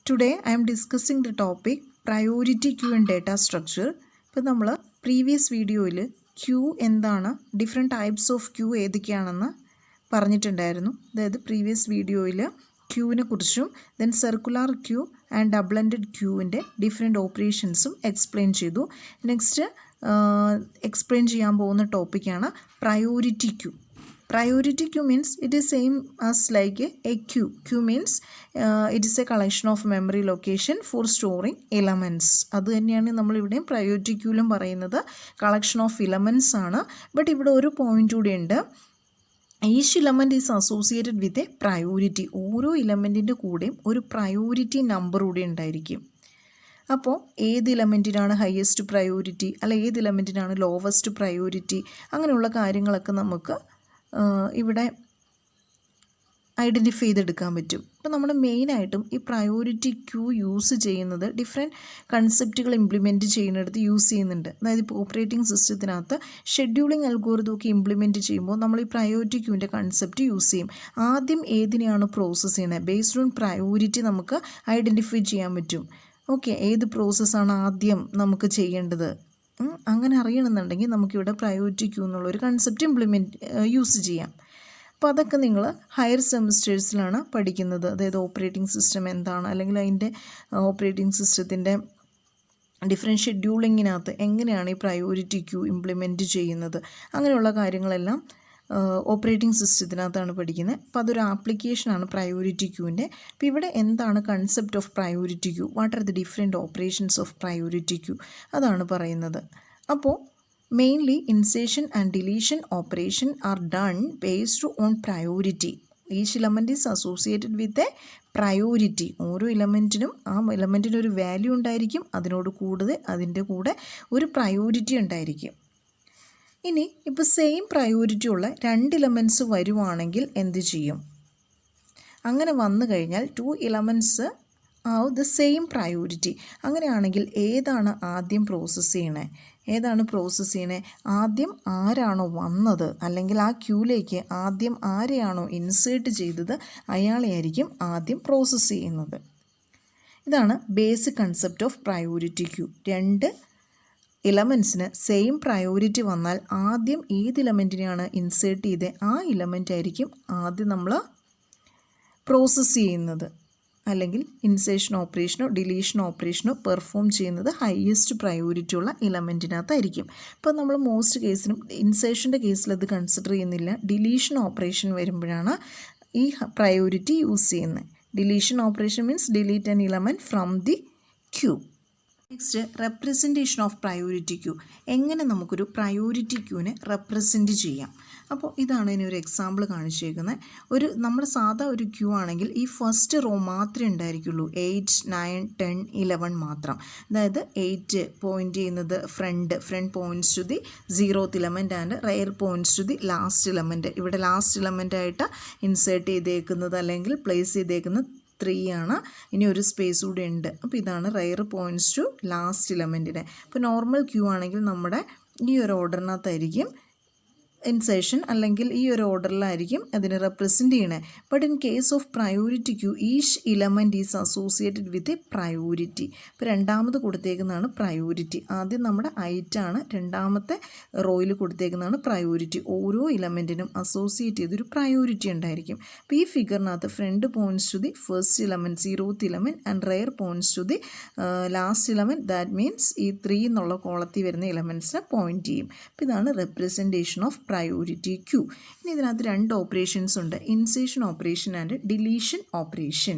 Today I am discussing the topic priority queue and data structure. ഇപ്പോൾ നമ്മൾ previous വീഡിയോയിൽ Q എന്താണ്, different types of Q ഏതൊക്കെയാണെന്ന് പറഞ്ഞിട്ടുണ്ടായിരുന്നു. അതായത് പ്രീവിയസ് വീഡിയോയിൽ ക്യൂവിനെ കുറിച്ചും then circular queue and double ended ക്യൂവിൻ്റെ ഡിഫറെൻറ്റ് ഓപ്പറേഷൻസും എക്സ്പ്ലെയിൻ ചെയ്തു. നെക്സ്റ്റ് എക്സ്പ്ലെയിൻ ചെയ്യാൻ പോകുന്ന ടോപ്പിക്കാണ് priority queue. Priority queue means it is same as like a queue. Queue means it is a collection of memory location for storing elements. അത് തന്നെയാണ് നമ്മളിവിടെയും priority ക്യൂവിലും പറയുന്നത്, collection of elements ആണ്. But ഇവിടെ ഒരു point കൂടി ഉണ്ട്. Each element is associated with a priority. ഓരോ ഇലമെൻറ്റിൻ്റെ കൂടെയും ഒരു പ്രയോറിറ്റി നമ്പർ കൂടി ഉണ്ടായിരിക്കും. അപ്പോൾ ഏത് ഇലമെൻറ്റിനാണ് ഹയസ്റ്റ് പ്രയോറിറ്റി, അല്ല ഏത് ഇലമെൻറ്റിനാണ് ലോവസ്റ്റ് പ്രയോറിറ്റി, അങ്ങനെയുള്ള കാര്യങ്ങളൊക്കെ നമുക്ക് ഇവിടെ ഐഡൻറ്റിഫൈ ചെയ്തെടുക്കാൻ പറ്റും. അപ്പോൾ നമ്മൾ മെയിനായിട്ടും ഈ പ്രയോറിറ്റി ക്യൂ യൂസ് ചെയ്യുന്നത് ഡിഫറെൻറ്റ് കൺസെപ്റ്റുകൾ ഇംപ്ലിമെൻറ്റ് ചെയ്യുന്നിടത്ത് യൂസ് ചെയ്യുന്നുണ്ട്. അതായത് ഇപ്പോൾ ഓപ്പറേറ്റിംഗ് സിസ്റ്റത്തിനകത്ത് ഷെഡ്യൂളിംഗ് അൽഗോരിതം ഒക്കെ ഇംപ്ലിമെൻറ്റ് ചെയ്യുമ്പോൾ നമ്മൾ ഈ പ്രയോറിറ്റി ക്യൂവിൻ്റെ കൺസെപ്റ്റ് യൂസ് ചെയ്യും. ആദ്യം ഏതിനെയാണ് പ്രോസസ്സ് ചെയ്യുന്നത്, ബേസ്ഡ് ഓൺ പ്രയോറിറ്റി നമുക്ക് ഐഡൻറ്റിഫൈ ചെയ്യാൻ പറ്റും. ഓക്കെ, ഏത് പ്രോസസ്സാണ് ആദ്യം നമുക്ക് ചെയ്യേണ്ടത്, അങ്ങനെ അറിയണമെന്നുണ്ടെങ്കിൽ നമുക്കിവിടെ പ്രയോറിറ്റി ക്യൂ എന്നുള്ളൊരു കൺസെപ്റ്റ് യൂസ് ചെയ്യാം. അപ്പോൾ അതൊക്കെ നിങ്ങൾ ഹയർ സെമിസ്റ്റേഴ്സിലാണ് പഠിക്കുന്നത്. അതായത് ഓപ്പറേറ്റിംഗ് സിസ്റ്റം എന്താണ്, അല്ലെങ്കിൽ അതിൻ്റെ ഓപ്പറേറ്റിംഗ് സിസ്റ്റത്തിൻ്റെ ഡിഫറെൻറ്റ് ഷെഡ്യൂളിങ്ങിനകത്ത് എങ്ങനെയാണ് ഈ പ്രയോറിറ്റി ക്യൂ ഇംപ്ലിമെൻറ്റ് ചെയ്യുന്നത്, അങ്ങനെയുള്ള കാര്യങ്ങളെല്ലാം ഓപ്പറേറ്റിംഗ് സിസ്റ്റത്തിനകത്താണ് പഠിക്കുന്നത്. അപ്പോൾ അതൊരു ആപ്ലിക്കേഷനാണ് പ്രയോറിറ്റി ക്യൂവിൻ്റെ. അപ്പോൾ ഇവിടെ എന്താണ് concept of priority queue, what are the different operations of priority queue, അതാണ് പറയുന്നത്. അപ്പോൾ mainly insertion and deletion operation are done based on priority. Each element is associated with a priority. ഓരോ ഇലമെൻറ്റിനും ആ ഇലമെൻറ്റിന് ഒരു വാല്യൂ ഉണ്ടായിരിക്കും, അതിനോട് കൂടുതൽ അതിൻ്റെ കൂടെ ഒരു പ്രയോറിറ്റി ഉണ്ടായിരിക്കും. ഇനി ഇപ്പോൾ സെയിം പ്രയോറിറ്റി ഉള്ള രണ്ട് ഇലമെൻറ്റ്സ് വരുവാണെങ്കിൽ എന്ത് ചെയ്യും? അങ്ങനെ വന്നു കഴിഞ്ഞാൽ 2 ഇലമെൻറ്റ്സ് ആവും ദ സെയിം പ്രയോറിറ്റി. അങ്ങനെയാണെങ്കിൽ ഏതാണ് ആദ്യം പ്രോസസ്സ് ചെയ്യണേ? ആദ്യം ആരാണോ വന്നത്, അല്ലെങ്കിൽ ആ ക്യൂയിലേക്ക് ആദ്യം ആരെയാണോ ഇൻസേർട്ട് ചെയ്തത് അയാളെ ആയിരിക്കും ആദ്യം പ്രോസസ്സ് ചെയ്യുന്നത്. ഇതാണ് basic concept of priority queue. രണ്ട് ഇലമെൻറ്റ്സിന് സെയിം പ്രയോറിറ്റി വന്നാൽ ആദ്യം ഏത് ഇലമെൻറ്റിനെയാണ് ഇൻസേർട്ട് ചെയ്ത് ആ ഇലമെൻ്റ് ആയിരിക്കും ആദ്യം നമ്മൾ പ്രോസസ്സ് ചെയ്യുന്നത്, അല്ലെങ്കിൽ ഇൻസേഷൻ ഓപ്പറേഷനോ ഡിലീഷൻ ഓപ്പറേഷനോ പെർഫോം ചെയ്യുന്നത് ഹയസ്റ്റ് പ്രയോറിറ്റി ഉള്ള ഇലമെൻറ്റിനകത്തായിരിക്കും. ഇപ്പോൾ നമ്മൾ മോസ്റ്റ് കേസിലും ഇൻസേഷൻ്റെ കേസിൽ അത് കൺസിഡർ ചെയ്യുന്നില്ല. ഡിലീഷൻ ഓപ്പറേഷൻ വരുമ്പോഴാണ് ഈ പ്രയോറിറ്റി യൂസ് ചെയ്യുന്നത്. Deletion operation means delete an element from the queue. Next representation of priority queue. എങ്ങനെ നമുക്കൊരു പ്രയോറിറ്റി ക്യൂവിനെ റെപ്രസെൻറ്റ് ചെയ്യാം? അപ്പോൾ ഇതാണ് ഇനി ഒരു എക്സാമ്പിൾ കാണിച്ചേക്കുന്നത്. നമ്മുടെ സാധാ ഒരു ക്യൂ ആണെങ്കിൽ ഈ ഫസ്റ്റ് റോ മാത്രമേ ഉണ്ടായിരിക്കുള്ളൂ, 8, 9, 10, 11 മാത്രം. അതായത് 8 പോയിൻ്റ് ചെയ്യുന്നത് front points to the 0th element and rear points to the last element. ഇവിടെ ലാസ്റ്റ് ഇലമെൻറ്റായിട്ട് ഇൻസേർട്ട് ചെയ്തേക്കുന്നത് അല്ലെങ്കിൽ പ്ലേസ് ചെയ്തേക്കുന്നത് 3 ആണ്. ഇനി ഒരു സ്പേസ് കൂടി ഉണ്ട്. അപ്പോൾ ഇതാണ് റെയർ പോയിൻറ്റ്സ് ടു ലാസ്റ്റ് ഇലമെൻറ്റിനെ. ഇപ്പോൾ നോർമൽ ക്യൂ ആണെങ്കിൽ നമ്മുടെ ഈ ഒരു ഓർഡറിനകത്തായിരിക്കും ഇൻസേഷൻ, അല്ലെങ്കിൽ ഈ ഒരു ഓർഡറിലായിരിക്കും അതിനെ റെപ്രസെൻറ്റ് ചെയ്യണേ. But in case of priority queue each element is associated with a priority. ഇപ്പോൾ രണ്ടാമത് കൊടുത്തേക്കുന്നതാണ് പ്രയോറിറ്റി. ആദ്യം നമ്മുടെ ഐറ്റാണ്, രണ്ടാമത്തെ റോയിൽ കൊടുത്തേക്കുന്നതാണ് പ്രയോറിറ്റി. ഓരോ ഇലമെൻറ്റിനും അസോസിയേറ്റ് ചെയ്തൊരു പ്രയോറിറ്റി ഉണ്ടായിരിക്കും. അപ്പോൾ ഈ ഫിഗറിനകത്ത് front points to the first element 0th element and rear points to the last element. That means ഈ 3 എന്നുള്ള കോളത്തിൽ വരുന്ന ഇലമെൻറ്റ്സിനെ പോയിൻറ്റ് ചെയ്യും. അപ്പോൾ ഇതാണ് റെപ്രസെൻറ്റേഷൻ ഓഫ് പ്രയോറിറ്റി ക്യൂ. ഇനി ഇതിനകത്ത് 2 ഓപ്പറേഷൻസ് ഉണ്ട്, ഇൻസേഷൻ ഓപ്പറേഷൻ ആൻഡ് ഡിലീഷൻ ഓപ്പറേഷൻ.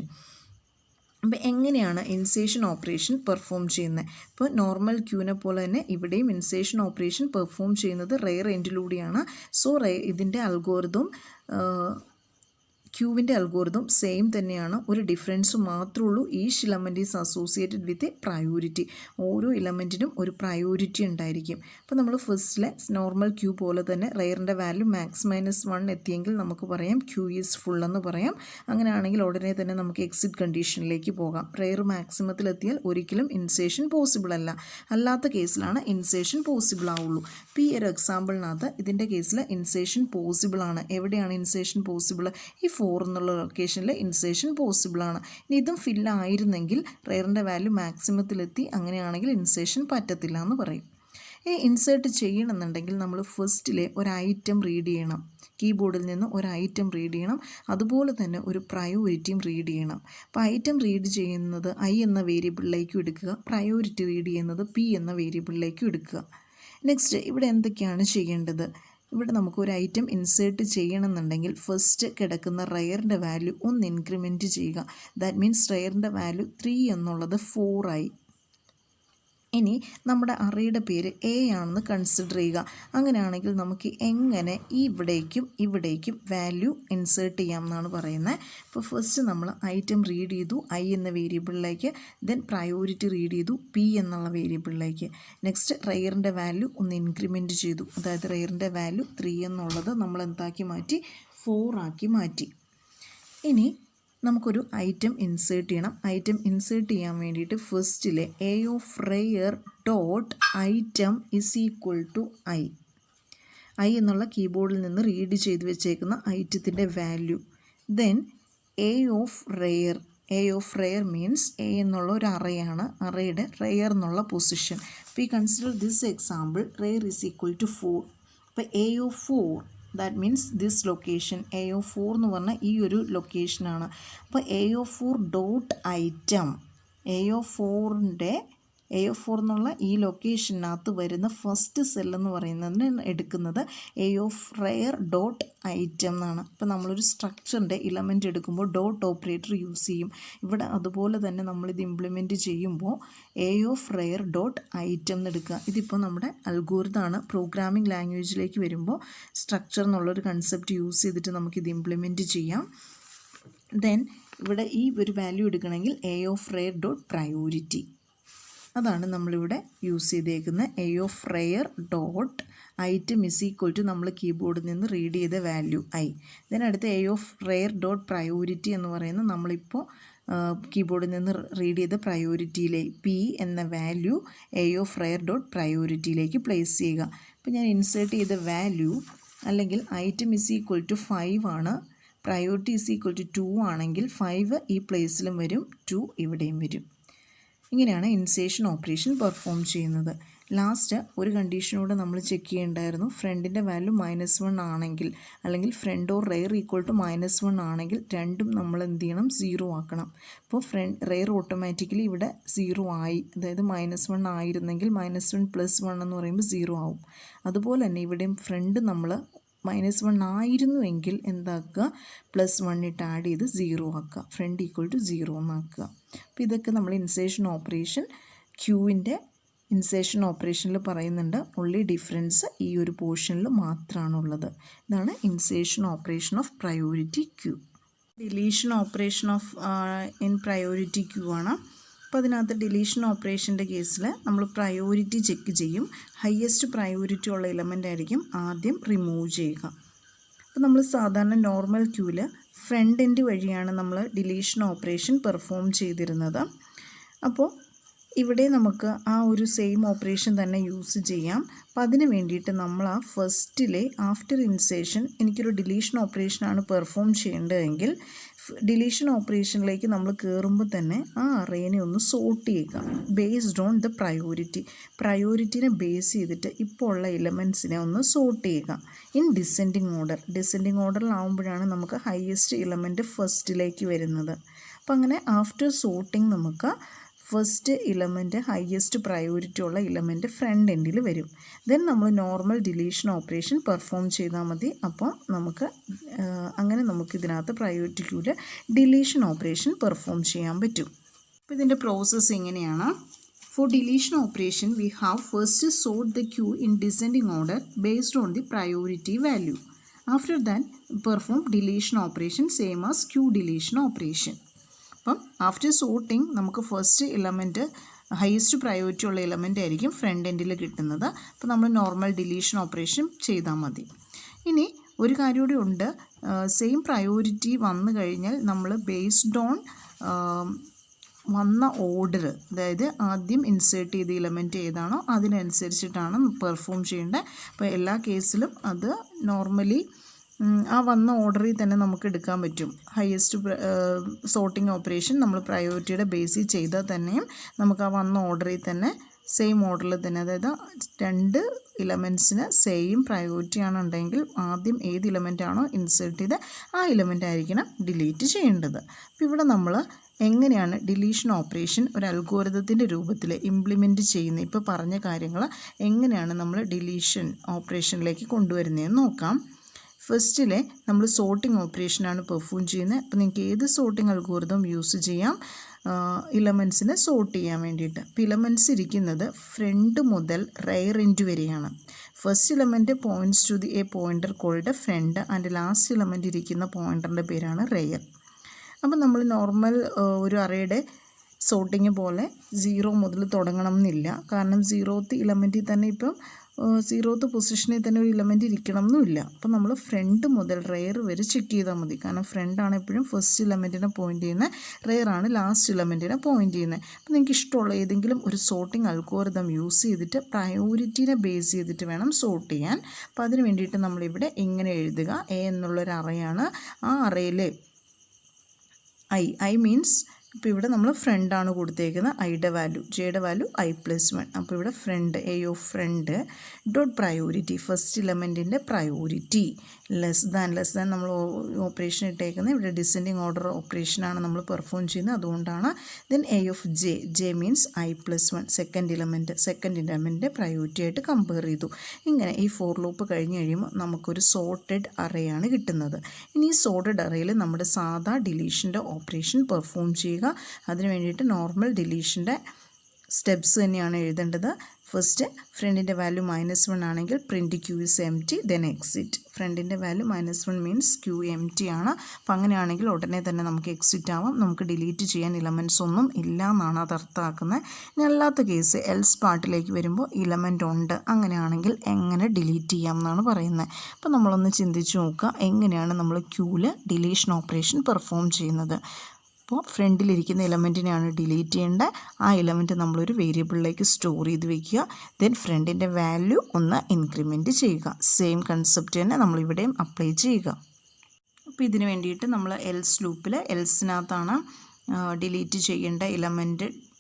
അപ്പോൾ എങ്ങനെയാണ് ഇൻസേഷൻ ഓപ്പറേഷൻ പെർഫോം ചെയ്യുന്നത്? ഇപ്പോൾ നോർമൽ ക്യൂവിനെ പോലെ തന്നെ ഇവിടെയും ഇൻസേഷൻ ഓപ്പറേഷൻ പെർഫോം ചെയ്യുന്നത് റെയർ എൻഡിലൂടെയാണ്. സോ ഇതിൻ്റെ അൽഗോരിതം ക്യൂവിൻ്റെ അൽഗോരിതം സെയിം തന്നെയാണ്, ഒരു ഡിഫറൻസ് മാത്രമേ ഉള്ളൂ. Each element is associated with a priority. ഓരോ ഇലമെൻറ്റിനും ഒരു പ്രയോറിറ്റി ഉണ്ടായിരിക്കും. അപ്പോൾ നമ്മൾ ഫസ്റ്റിലെ നോർമൽ ക്യൂ പോലെ തന്നെ റെയറിൻ്റെ വാല്യൂ -1 എത്തിയെങ്കിൽ നമുക്ക് പറയാം ക്യൂ ഈസ് ഫുൾ എന്ന് പറയാം. അങ്ങനെയാണെങ്കിൽ ഉടനെ തന്നെ നമുക്ക് എക്സിറ്റ് കണ്ടീഷനിലേക്ക് പോകാം. റെയർ മാക്സിമത്തിലെത്തിയാൽ ഒരിക്കലും ഇൻസേഷൻ പോസിബിൾ അല്ല, അല്ലാത്ത കേസിലാണ് ഇൻസേഷൻ പോസിബിൾ ആവുള്ളൂ. ഇപ്പോൾ ഈ ഒരു എക്സാമ്പിളിനകത്ത് ഇതിൻ്റെ കേസിൽ ഇൻസേഷൻ പോസിബിൾ ആണ്. എവിടെയാണ് ഇൻസേഷൻ പോസിബിൾ? ഈ 4 എന്നുള്ള ലൊക്കേഷനിൽ ഇൻസേർഷൻ പോസിബിളാണ്. ഇനി ഇതും ഫില്ലായിരുന്നെങ്കിൽ റെയറിൻ്റെ വാല്യൂ മാക്സിമത്തിലെത്തി, അങ്ങനെയാണെങ്കിൽ ഇൻസേർഷൻ പറ്റത്തില്ല എന്ന് പറയും. ഇനി ഇൻസേർട്ട് ചെയ്യണമെന്നുണ്ടെങ്കിൽ നമ്മൾ ഫസ്റ്റിലെ ഒരു ഐറ്റം റീഡ് ചെയ്യണം, കീബോർഡിൽ നിന്ന് ഒരു ഐറ്റം റീഡ് ചെയ്യണം, അതുപോലെ തന്നെ ഒരു പ്രയോറിറ്റിയും റീഡ് ചെയ്യണം. അപ്പോൾ ഐറ്റം റീഡ് ചെയ്യുന്നത് ഐ എന്ന വേരിയബിളിലേക്കും എടുക്കുക, പ്രയോറിറ്റി റീഡ് ചെയ്യുന്നത് പി എന്ന വേരിയബിളിലേക്കും എടുക്കുക. നെക്സ്റ്റ് ഇവിടെ എന്തൊക്കെയാണ് ചെയ്യേണ്ടത്? ഇവിടെ നമുക്കൊരു ഐറ്റം ഇൻസേർട്ട് ചെയ്യണമെന്നുണ്ടെങ്കിൽ ഫസ്റ്റ് കിടക്കുന്ന റെയറിൻ്റെ വാല്യൂ ഒന്ന് ഇൻക്രിമെൻറ്റ് ചെയ്യുക. ദാറ്റ് മീൻസ് റെയറിൻ്റെ വാല്യൂ 3 എന്നുള്ളത് 4 ആയി. ഇനി നമ്മുടെ അറേയുടെ പേര് എ ആണെന്ന് കൺസിഡർ ചെയ്യുക. അങ്ങനെയാണെങ്കിൽ നമുക്ക് എങ്ങനെ ഇവിടേക്കും വാല്യൂ ഇൻസേർട്ട് ചെയ്യാം എന്നാണ് പറയുന്നത്. ഇപ്പോൾ ഫസ്റ്റ് നമ്മൾ ഐറ്റം റീഡ് ചെയ്തു ഐ എന്ന വേരിയബിളിലേക്ക്, ദെൻ പ്രയോറിറ്റി റീഡ് ചെയ്തു പി എന്നുള്ള വേരിയബിളിലേക്ക്. നെക്സ്റ്റ് റെയറിൻ്റെ വാല്യൂ ഒന്ന് ഇൻക്രിമെൻറ്റ് ചെയ്തു, അതായത് റെയറിൻ്റെ വാല്യൂ 3 എന്നുള്ളത് നമ്മൾ എന്താക്കി മാറ്റി, 4 ആക്കി മാറ്റി. ഇനി നമുക്കൊരു ഐറ്റം ഇൻസേർട്ട് ചെയ്യണം. ഐറ്റം ഇൻസേർട്ട് ചെയ്യാൻ വേണ്ടിയിട്ട് ഫസ്റ്റിലെ A of rear dot item is equal to I എന്നുള്ള കീബോർഡിൽ നിന്ന് റീഡ് ചെയ്ത് വെച്ചേക്കുന്ന ഐറ്റത്തിൻ്റെ value, then A of rear means A എന്നുള്ള ഒരു അറയാണ്, അറയുടെ റെയർ എന്നുള്ള പൊസിഷൻ. അപ്പോൾ ഈ consider this example rear is equal to 4. അപ്പോൾ A of 4 that means this location, A of 4 എന്ന് പറഞ്ഞാൽ ഈ ഒരു ലൊക്കേഷനാണ്. അപ്പോൾ A of 4 dot item, A of 4 എന്നുള്ള ഈ ലൊക്കേഷനകത്ത് വരുന്ന ഫസ്റ്റ് സെല്ലെന്ന് പറയുന്നതിന് എടുക്കുന്നത് A of rear dot item എന്നാണ്. അപ്പോൾ നമ്മളൊരു സ്ട്രക്ചറിൻ്റെ ഇലമെൻ്റ് എടുക്കുമ്പോൾ ഡോട്ട് ഓപ്പറേറ്റർ യൂസ് ചെയ്യും. ഇവിടെ അതുപോലെ തന്നെ നമ്മളിത് ഇംപ്ലിമെൻറ്റ് ചെയ്യുമ്പോൾ A of rear dot item എന്ന് എടുക്കുക. ഇതിപ്പോൾ നമ്മുടെ അൽഗോരിതമാണ്. പ്രോഗ്രാമിംഗ് ലാംഗ്വേജിലേക്ക് വരുമ്പോൾ സ്ട്രക്ചർ എന്നുള്ളൊരു കൺസെപ്റ്റ് യൂസ് ചെയ്തിട്ട് നമുക്കിത് ഇംപ്ലിമെൻറ്റ് ചെയ്യാം. ദെൻ ഇവിടെ ഈ ഒരു വാല്യൂ എടുക്കണമെങ്കിൽ A of rear dot priority, അതാണ് നമ്മളിവിടെ യൂസ് ചെയ്തേക്കുന്നത്. A of rear dot item is equal to നമ്മൾ കീബോർഡിൽ നിന്ന് റീഡ് ചെയ്ത വാല്യൂ ഐ. ഇതിനടുത്ത് A of rear dot priority എന്ന് പറയുന്നത് നമ്മളിപ്പോൾ കീബോർഡിൽ നിന്ന് റീഡ് ചെയ്ത പ്രയോറിറ്റിയിലേക്ക് പി എന്ന value A of rear dot പ്രയോറിറ്റിയിലേക്ക് പ്ലേസ് ചെയ്യുക. ഇപ്പോൾ ഞാൻ ഇൻസേർട്ട് ചെയ്ത വാല്യൂ അല്ലെങ്കിൽ ഐറ്റം ഇസ് ഈക്വൽ ടു 5 ആണ്, പ്രയോറിറ്റി ഇസ് ഈക്വൽ ടു 2 ആണെങ്കിൽ 5 ഈ പ്ലേസിലും വരും, 2 ഇവിടെയും വരും. ഇങ്ങനെയാണ് ഇൻസേർഷൻ ഓപ്പറേഷൻ പെർഫോം ചെയ്യുന്നത്. ലാസ്റ്റ് ഒരു കണ്ടീഷനോടെ നമ്മൾ ചെക്ക് ചെയ്യേണ്ടായിരുന്നു. ഫ്രണ്ടിൻ്റെ വാല്യൂ -1 ആണെങ്കിൽ, അല്ലെങ്കിൽ front or rear equal to -1 ആണെങ്കിൽ രണ്ടും നമ്മൾ എന്ത് ചെയ്യണം, 0 ആക്കണം. അപ്പോൾ റെയർ ഓട്ടോമാറ്റിക്കലി ഇവിടെ 0 ആയി, അതായത് -1 ആയിരുന്നെങ്കിൽ -1 + 1 എന്ന് പറയുമ്പോൾ 0 ആവും. അതുപോലെ തന്നെ ഇവിടെയും ഫ്രണ്ട് നമ്മൾ -1 ആയിരുന്നുവെങ്കിൽ എന്താക്കുക, +1 ഇട്ട് ആഡ് ചെയ്ത് 0 ആക്കുക, ഫ്രണ്ട് ഈക്വൽ ടു 0 എന്നാക്കുക. അപ്പോൾ ഇതൊക്കെ നമ്മൾ ഇൻസേർഷൻ ഓപ്പറേഷൻ ക്യൂവിൻ്റെ ഇൻസേർഷൻ ഓപ്പറേഷനിൽ പറയുന്നുണ്ട്. ഓൺലി ഡിഫറൻസ് ഈ ഒരു പോർഷനിൽ മാത്രമാണുള്ളത്. ഇതാണ് insertion operation of priority queue. Deletion operation of in priority queue ആണ്. അപ്പോൾ അതിനകത്ത് ഡിലീഷൻ ഓപ്പറേഷൻ്റെ കേസിൽ നമ്മൾ പ്രയോറിറ്റി ചെക്ക് ചെയ്യും. ഹയസ്റ്റ് പ്രയോറിറ്റി ഉള്ള എലമെൻ്റ് ആയിരിക്കും ആദ്യം റിമൂവ് ചെയ്യുക. അപ്പോൾ നമ്മൾ സാധാരണ നോർമൽ ക്യൂവിൽ ഫ്രണ്ട് എൻഡ് വഴിയാണ് നമ്മൾ ഡിലീഷൻ ഓപ്പറേഷൻ പെർഫോം ചെയ്തിരുന്നത്. അപ്പോൾ ഇവിടെ നമുക്ക് ആ ഒരു സെയിം ഓപ്പറേഷൻ തന്നെ യൂസ് ചെയ്യാം. അപ്പോൾ അതിന് വേണ്ടിയിട്ട് നമ്മൾ ആ ഫസ്റ്റിലെ ആഫ്റ്റർ ഇൻസേർഷൻ എനിക്കൊരു ഡിലീഷൻ ഓപ്പറേഷനാണ് പെർഫോം ചെയ്യേണ്ടതെങ്കിൽ ഡിലീഷൻ ഓപ്പറേഷനിലേക്ക് നമ്മൾ കയറുമ്പോൾ തന്നെ ആ അറേനെ ഒന്ന് സോർട്ട് ചെയ്യുക ബേസ്ഡ് ഓൺ ദ പ്രയോറിറ്റിനെ ബേസ് ചെയ്തിട്ട് ഇപ്പോൾ ഉള്ള എലമെൻറ്റ്സിനെ ഒന്ന് സോർട്ട് ചെയ്യുക ഇൻ ഡിസെൻഡിങ് ഓർഡറിലാവുമ്പോഴാണ് നമുക്ക് ഹയസ്റ്റ് എലമെൻറ്റ് ഫസ്റ്റിലേക്ക് വരുന്നത്. അപ്പോൾ അങ്ങനെ ആഫ്റ്റർ സോർട്ടിങ് നമുക്ക് ഫസ്റ്റ് എലമെൻറ്റ് ഹയസ്റ്റ് പ്രയോറിറ്റി ഉള്ള എലമെൻറ്റ് ഫ്രണ്ട് എൻഡിൽ വരും. ദെൻ നമ്മൾ നോർമൽ ഡിലീഷൻ ഓപ്പറേഷൻ പെർഫോം ചെയ്താൽ മതി. അപ്പോൾ അങ്ങനെ നമുക്ക് ഇതിനകത്ത് പ്രയോറിറ്റി ക്യൂവിൽ ഡിലീഷൻ ഓപ്പറേഷൻ പെർഫോം ചെയ്യാൻ പറ്റും. അപ്പോൾ ഇതിൻ്റെ പ്രോസസ്സ് എങ്ങനെയാണ്? For deletion operation, we have first sort the queue in descending order based on the priority value. After that, perform deletion operation same as queue deletion operation. അപ്പം after sorting നമുക്ക് first element highest priority ഉള്ള element ആയിരിക്കും front എൻഡിൽ കിട്ടുന്നത്. അപ്പോൾ നമ്മൾ normal deletion operation ചെയ്താൽ മതി. ഇനി ഒരു കാര്യം കൂടി ഉണ്ട്, സെയിം പ്രയോറിറ്റി വന്നു കഴിഞ്ഞാൽ നമ്മൾ ബേസ്ഡ് ഓൺ വന്ന ഓർഡർ, അതായത് ആദ്യം ഇൻസേർട്ട് ചെയ്ത എലമെൻറ്റ് ഏതാണോ അതിനനുസരിച്ചിട്ടാണ് പെർഫോം ചെയ്യേണ്ടത്. അപ്പോൾ എല്ലാ കേസിലും അത് നോർമലി ആ വന്ന ഓർഡറിൽ തന്നെ നമുക്ക് എടുക്കാൻ പറ്റും. ഹയസ്റ്റ് സോർട്ടിങ് ഓപ്പറേഷൻ നമ്മൾ പ്രയോറിറ്റിയുടെ ബേസിൽ ചെയ്താൽ തന്നെയും നമുക്ക് ആ വന്ന ഓർഡറിൽ തന്നെ സെയിം ഓർഡറിൽ തന്നെ, അതായത് 2 ഇലമെൻറ്റ്സിന് സെയിം പ്രയോറിറ്റി ആണെന്നുണ്ടെങ്കിൽ ആദ്യം ഏത് ഇലമെൻ്റ് ആണോ ഇൻസേർട്ട് ചെയ്ത് ആ ഇലമെൻ്റ് ആയിരിക്കണം ഡിലീറ്റ് ചെയ്യേണ്ടത്. അപ്പോൾ ഇവിടെ നമ്മൾ എങ്ങനെയാണ് ഡിലീഷൻ ഓപ്പറേഷൻ ഒരു അൽഗോരിതത്തിൻ്റെ രൂപത്തിൽ ഇംപ്ലിമെൻറ്റ് ചെയ്യുന്നത്, ഇപ്പോൾ പറഞ്ഞ കാര്യങ്ങൾ എങ്ങനെയാണ് നമ്മൾ ഡിലീഷൻ ഓപ്പറേഷനിലേക്ക് കൊണ്ടുവരുന്നതെന്ന് നോക്കാം. ഫസ്റ്റിലെ നമ്മൾ സോർട്ടിംഗ് ഓപ്പറേഷനാണ് പെർഫോം ചെയ്യുന്നത്. അപ്പോൾ നിങ്ങൾക്ക് ഏത് സോർട്ടിംഗ് അൽഗോരിതം യൂസ് ചെയ്യാം ഇലമെൻറ്റ്സിനെ സോർട്ട് ചെയ്യാൻ വേണ്ടിയിട്ട്. അപ്പോൾ ഇലമെൻറ്റ്സ് ഇരിക്കുന്നത് ഫ്രണ്ട് മുതൽ റെയർ എൻഡ് വരെയാണ്. First element points to a pointer called front and last element ഇരിക്കുന്ന പോയിൻ്ററിൻ്റെ പേരാണ് റെയർ. അപ്പം നമ്മൾ നോർമൽ ഒരു അറേയുടെ സോർട്ടിങ് പോലെ 0 മുതൽ തുടങ്ങണം എന്നില്ല. കാരണം 0th ഇലമെൻറ്റിൽ തന്നെ ഇപ്പം 0th പൊസിഷനിൽ തന്നെ ഒരു ഇലമെൻറ്റ് ഇരിക്കണം എന്നുമില്ല. അപ്പം നമ്മൾ ഫ്രണ്ട് മുതൽ റെയർ വരെ ചെക്ക് ചെയ്താൽ മതി. കാരണം ഫ്രണ്ടാണ് എപ്പോഴും ഫസ്റ്റ് ഇലമെൻറ്റിനെ പോയിൻ്റ് ചെയ്യുന്നത്, റെയറാണ് ലാസ്റ്റ് ഇലമെൻറ്റിനെ പോയിൻ്റ് ചെയ്യുന്നത്. അപ്പോൾ നിങ്ങൾക്ക് ഇഷ്ടമുള്ള ഏതെങ്കിലും ഒരു സോർട്ടിംഗ് അൽഗോരിതം യൂസ് ചെയ്തിട്ട് പ്രയോറിറ്റീനെ ബേസ് ചെയ്തിട്ട് വേണം സോർട്ട് ചെയ്യാൻ. അപ്പോൾ അതിന് വേണ്ടിയിട്ട് നമ്മളിവിടെ ഇങ്ങനെ എഴുതുക. എ എന്നുള്ളൊരു അറയാണ്. ആ അറയിൽ ഐ മീൻസ് ഇപ്പോൾ ഇവിടെ നമ്മൾ ഫ്രണ്ടാണ് കൊടുത്തേക്കുന്നത്. ഐയുടെ വാല്യൂ, ജെയുടെ വാല്യൂ i+1. അപ്പോൾ ഇവിടെ front, A of front dot priority, first ഇലമെൻറ്റിൻ്റെ പ്രയോറിറ്റി ലെസ് ദാൻ നമ്മൾ ഓപ്പറേഷൻ ഇട്ടേക്കുന്നത്. ഇവിടെ ഡിസെൻഡിങ് ഓർഡർ ഓപ്പറേഷനാണ് നമ്മൾ പെർഫോം ചെയ്യുന്നത്, അതുകൊണ്ടാണ്. Then A of J means i+1, second element priority ആയിട്ട് കമ്പയർ ചെയ്തു. ഇങ്ങനെ ഈ ഫോർ ലൂപ്പ് കഴിഞ്ഞ് കഴിയുമ്പോൾ നമുക്കൊരു സോർട്ടഡ് അറേയാണ് കിട്ടുന്നത്. ഇനി ഈ സോർട്ടഡ് അറേയിൽ നമ്മുടെ സാധാ ഡിലീഷൻ്റെ ഓപ്പറേഷൻ പെർഫോം ചെയ്യുക. അതിന് വേണ്ടിയിട്ട് നോർമൽ ഡിലീഷൻ്റെ സ്റ്റെപ്സ് തന്നെയാണ് എഴുതേണ്ടത്. ഫസ്റ്റ് ഫ്രണ്ടിൻ്റെ വാല്യൂ -1 ആണെങ്കിൽ print queue is empty, then exit. ഫ്രണ്ടിൻ്റെ വാല്യൂ -1 മീൻസ് ക്യൂ എംറ്റി ആണ്. അപ്പോൾ അങ്ങനെയാണെങ്കിൽ ഉടനെ തന്നെ നമുക്ക് എക്സിറ്റ് ആവാം. നമുക്ക് ഡിലീറ്റ് ചെയ്യാൻ ഇലമെൻറ്റ്സ് ഒന്നും ഇല്ല എന്നാണ് അത് അർത്ഥമാക്കുന്നത്. ഇനി അല്ലാത്ത കേസ് എൽസ് പാർട്ടിലേക്ക് വരുമ്പോൾ ഇലമെൻ്റ് ഉണ്ട്, അങ്ങനെയാണെങ്കിൽ എങ്ങനെ ഡിലീറ്റ് ചെയ്യാം എന്നാണ് പറയുന്നത്. അപ്പോൾ നമ്മളൊന്ന് ചിന്തിച്ച് നോക്കുക, എങ്ങനെയാണ് നമ്മൾ ക്യൂവിൽ ഡിലീഷൻ ഓപ്പറേഷൻ പെർഫോം ചെയ്യുന്നത്. അപ്പോൾ ഫ്രണ്ടിലിരിക്കുന്ന ഇലമെൻറ്റിനെയാണ് ഡിലീറ്റ് ചെയ്യേണ്ടത്. ആ ഇലമെൻറ്റ് നമ്മളൊരു വേരിയബിളിലേക്ക് സ്റ്റോർ ചെയ്ത് വയ്ക്കുക. ദെൻ ഫ്രണ്ടിൻ്റെ വാല്യൂ ഒന്ന് ഇൻക്രിമെൻറ്റ് ചെയ്യുക. സെയിം കൺസെപ്റ്റ് തന്നെ നമ്മളിവിടെയും അപ്ലൈ ചെയ്യുക. അപ്പോൾ ഇതിന് വേണ്ടിയിട്ട് നമ്മൾ എൽസ് ലൂപ്പിൽ എൽസിനകത്താണ്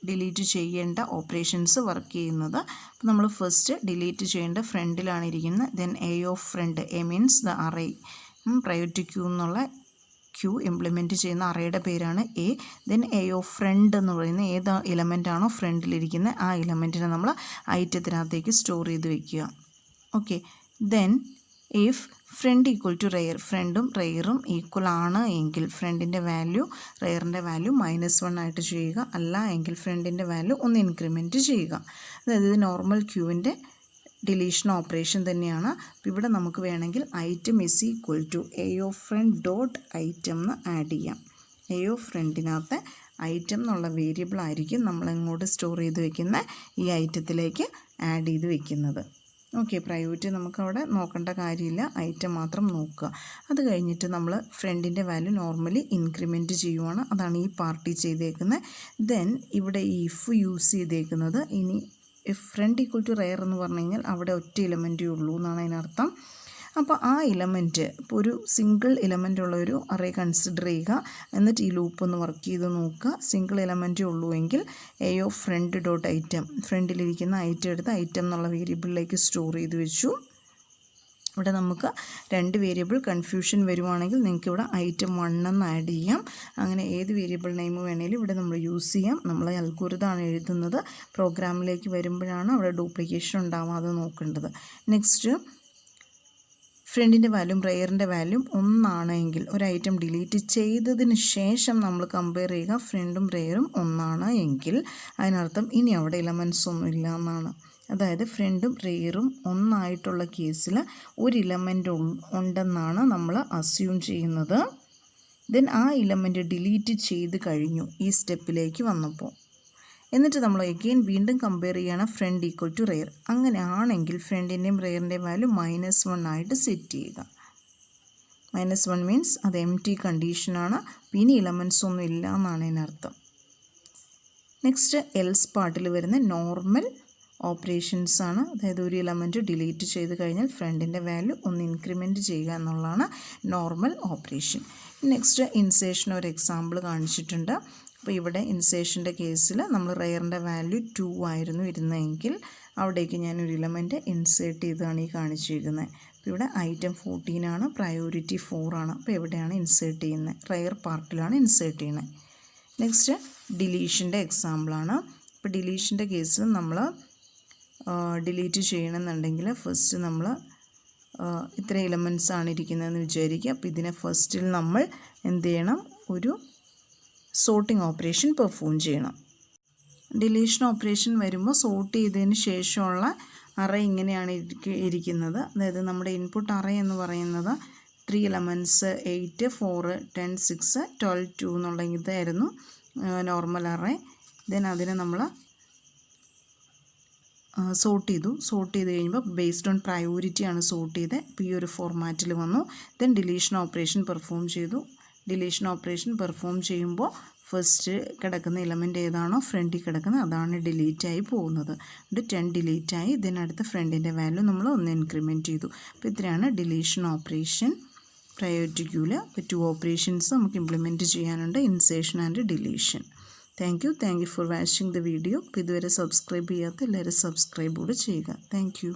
ഡിലീറ്റ് ചെയ്യേണ്ട ഓപ്പറേഷൻസ് വർക്ക് ചെയ്യുന്നത്. അപ്പോൾ നമ്മൾ ഫസ്റ്റ് ഡിലീറ്റ് ചെയ്യേണ്ട ഫ്രണ്ടിലാണ് ഇരിക്കുന്നത്. Then A of front, A means the array, priority queue എന്നുള്ള ക്യൂ ഇംപ്ലിമെൻറ്റ് ചെയ്യുന്ന അറേയുടെ പേരാണ് A. Then A of front എന്ന് പറയുന്ന ഏത് ഇലമെൻ്റാണോ ഫ്രണ്ടിലിരിക്കുന്നത് ആ ഇലമെൻറ്റിനെ നമ്മൾ ഐറ്റത്തിനകത്തേക്ക് സ്റ്റോർ ചെയ്ത് വയ്ക്കുക. Okay. Then if front equal to rear, ഫ്രണ്ടും റെയറും ഈക്വൽ ആണ് എങ്കിൽ ഫ്രണ്ടിൻ്റെ വാല്യൂ റെയറിൻ്റെ വാല്യൂ -1 ആയിട്ട് ചെയ്യുക. അല്ല എങ്കിൽ ഫ്രണ്ടിൻ്റെ വാല്യൂ ഒന്ന് ഇൻക്രിമെൻറ്റ് ചെയ്യുക. അതായത് ഇത് നോർമൽ ക്യൂവിൻ്റെ ഡിലീഷൻ ഓപ്പറേഷൻ തന്നെയാണ്. അപ്പോൾ ഇവിടെ നമുക്ക് വേണമെങ്കിൽ item is equal to A of front dot item എന്ന് ആഡ് ചെയ്യാം. എ ഓഫ് ഫ്രണ്ടിനകത്ത് ഐറ്റം എന്നുള്ള വേരിയബിൾ ആയിരിക്കും നമ്മളെങ്ങോട്ട് സ്റ്റോർ ചെയ്ത് വെക്കുന്ന ഈ ഐറ്റത്തിലേക്ക് ആഡ് ചെയ്ത് വെക്കുന്നത്. ഓക്കെ. പ്രയോറിറ്റി നമുക്കവിടെ നോക്കേണ്ട കാര്യമില്ല, ഐറ്റം മാത്രം നോക്കുക. അത് കഴിഞ്ഞിട്ട് നമ്മൾ ഫ്രണ്ടിൻ്റെ വാല്യൂ നോർമലി ഇൻക്രിമെൻറ്റ് ചെയ്യുവാണ്. അതാണ് ഈ പാർട്ടി ചെയ്തേക്കുന്നത്. ദെൻ ഇവിടെ ഈ ഇഫ് യൂസ് ചെയ്തേക്കുന്നത്, ഇനി if front equal to rear എന്ന് പറഞ്ഞു കഴിഞ്ഞാൽ അവിടെ ഒറ്റ ഇലമെൻറ്റേ ഉള്ളൂ എന്നാണ് അതിനർത്ഥം. അപ്പോൾ ആ ഇലമെൻറ്റ് ഇപ്പോൾ ഒരു സിംഗിൾ ഇലമെൻ്റ് ഉള്ള ഒരു അറേ കൺസിഡർ ചെയ്യുക. എന്നിട്ട് ഈ ലൂപ്പ് ഒന്ന് വർക്ക് ചെയ്ത് നോക്കുക. സിംഗിൾ ഇലമെൻറ്റേ ഉള്ളൂ എങ്കിൽ A of front dot item, ഫ്രണ്ടിലിരിക്കുന്ന ഐറ്റം എടുത്ത് ഐറ്റം എന്നുള്ള വേരിയബിളിലേക്ക് സ്റ്റോർ ചെയ്ത് വെച്ചു. ഇവിടെ നമുക്ക് 2 വേരിയബിൾ കൺഫ്യൂഷൻ വരുവാണെങ്കിൽ നിങ്ങൾക്ക് ഇവിടെ ഐറ്റം 1 എന്ന് ആഡ് ചെയ്യാം. അങ്ങനെ ഏത് വേരിയബിൾ നെയിം വേണമെങ്കിലും ഇവിടെ നമ്മൾ യൂസ് ചെയ്യാം. നമ്മൾ അൽഗോരിതമാണ് എഴുതുന്നത്. പ്രോഗ്രാമിലേക്ക് വരുമ്പോഴാണ് അവിടെ ഡ്യൂപ്ലിക്കേഷൻ ഉണ്ടാവാതെ നോക്കേണ്ടത്. നെക്സ്റ്റ് ഫ്രണ്ടിൻ്റെ വാല്യൂം റെയറിൻ്റെ വാല്യൂം 1 ആണെങ്കിൽ ഒരു ഐറ്റം ഡിലീറ്റ് ചെയ്തതിന് ശേഷം നമ്മൾ കമ്പയർ ചെയ്യുക. ഫ്രണ്ടും റെയറും 1 എങ്കിൽ അതിനർത്ഥം ഇനി അവിടെ ഇലമെൻറ്റ്സ് ഒന്നും ഇല്ല എന്നാണ്. അതായത് ഫ്രണ്ടും റെയറും 1 ആയിട്ടുള്ള കേസിൽ ഒരു ഇലമെൻ്റ് ഉണ്ടെന്നാണ് നമ്മൾ അസ്യൂം ചെയ്യുന്നത്. ദെൻ ആ ഇലമെൻറ്റ് ഡിലീറ്റ് ചെയ്ത് കഴിഞ്ഞു ഈ സ്റ്റെപ്പിലേക്ക് വന്നപ്പോൾ. എന്നിട്ട് നമ്മൾ എഗെയിൻ വീണ്ടും കമ്പയർ ചെയ്യണം ഫ്രണ്ട് ഈക്വൽ ടു റെയർ. അങ്ങനെ ആണെങ്കിൽ ഫ്രണ്ടിൻ്റെയും റെയറിൻ്റെയും വാല്യൂ -1 ആയിട്ട് സെറ്റ് ചെയ്യുക. -1 മീൻസ് അത് എംറ്റി കണ്ടീഷനാണ്. പിന്നെ ഇലമെൻറ്റ്സ് ഒന്നും ഇല്ല എന്നാണ് അതിനർത്ഥം. നെക്സ്റ്റ് എൽസ് പാർട്ടിൽ വരുന്ന നോർമൽ ഓപ്പറേഷൻസ് ആണ്. അതായത് ഒരു എലമെൻറ്റ് ഡിലീറ്റ് ചെയ്ത് കഴിഞ്ഞാൽ ഫ്രണ്ടിൻ്റെ വാല്യൂ ഒന്ന് ഇൻക്രിമെൻറ്റ് ചെയ്യുക എന്നുള്ളതാണ് നോർമൽ ഓപ്പറേഷൻ. നെക്സ്റ്റ് ഇൻസേഷൻ ഒരു എക്സാമ്പിൾ കാണിച്ചിട്ടുണ്ട്. അപ്പോൾ ഇവിടെ ഇൻസേഷൻ്റെ കേസിൽ നമ്മൾ റെയറിൻ്റെ വാല്യൂ 2 ആയിരുന്നു ഇരുന്നതെങ്കിൽ അവിടേക്ക് ഞാനൊരു എലമെൻറ്റ് ഇൻസേർട്ട് ചെയ്താണ് ഈ കാണിച്ചിരിക്കുന്നത്. അപ്പോൾ ഇവിടെ ഐറ്റം 14 ആണ്, പ്രയോറിറ്റി 4 ആണ്. അപ്പോൾ എവിടെയാണ് ഇൻസേർട്ട് ചെയ്യുന്നത്? റെയർ പാർട്ടിലാണ് ഇൻസേർട്ട് ചെയ്യുന്നത്. നെക്സ്റ്റ് ഡിലീഷൻ്റെ എക്സാമ്പിളാണ്. ഇപ്പോൾ ഡിലീഷൻ്റെ കേസിൽ നമ്മൾ ഡിലീറ്റ് ചെയ്യണമെന്നുണ്ടെങ്കിൽ ഫസ്റ്റ് നമ്മൾ ഇത്ര എലമെൻറ്റ്സ് ആണ് ഇരിക്കുന്നതെന്ന് വിചാരിക്കുക. അപ്പോൾ ഇതിനെ ഫസ്റ്റിൽ നമ്മൾ എന്ത് ചെയ്യണം? ഒരു സോർട്ടിംഗ് ഓപ്പറേഷൻ പെർഫോം ചെയ്യണം. ഡിലീഷൻ ഓപ്പറേഷൻ വരുമ്പോൾ സോർട്ട് ചെയ്തതിന് ശേഷമുള്ള അറേ ഇങ്ങനെയാണ് ഇരിക്കുന്നത്. അതായത് നമ്മുടെ ഇൻപുട്ട് അറേ എന്ന് പറയുന്നത് 3 എലമെൻറ്റ്സ് 8, 4, 10, 6, 12, 2 എന്നുള്ള ഇതായിരുന്നു നോർമൽ അറേ. ദെൻ അതിനെ നമ്മൾ സോർട്ട് ചെയ്ത് കഴിയുമ്പോൾ ബേസ്ഡ് ഓൺ പ്രയോറിറ്റി ആണ് സോർട്ട് ചെയ്തത്. അപ്പോൾ ഈ ഒരു ഫോർമാറ്റിൽ വന്നു. ദെൻ ഡിലീഷൻ ഓപ്പറേഷൻ പെർഫോം ചെയ്തു. ഡിലീഷൻ ഓപ്പറേഷൻ പെർഫോം ചെയ്യുമ്പോൾ ഫസ്റ്റ് കിടക്കുന്ന എലമെൻറ്റ് ഏതാണോ ഫ്രണ്ടിൽ കിടക്കുന്നത് അതാണ് ഡിലീറ്റായി പോകുന്നത്. അത് 10 ഡിലീറ്റായി. ഇതിനടുത്ത് ഫ്രണ്ടിൻ്റെ വാല്യൂ നമ്മൾ ഒന്ന് ഇൻക്രിമെൻറ്റ് ചെയ്തു. അപ്പോൾ ഇത്രയാണ് ഡിലീഷൻ ഓപ്പറേഷൻ പ്രയോറിറ്റി ക്യൂവിൽ. അപ്പോൾ 2 ഓപ്പറേഷൻസ് നമുക്ക് ഇംപ്ലിമെൻറ്റ് ചെയ്യാനുണ്ട്, ഇൻസേഷൻ and deletion. Thank you for watching the video. അപ്പോൾ ഇതുവരെ സബ്സ്ക്രൈബ് ചെയ്യാത്ത എല്ലാവരും സബ്സ്ക്രൈബ് കൂടെ ചെയ്യുക. Thank you.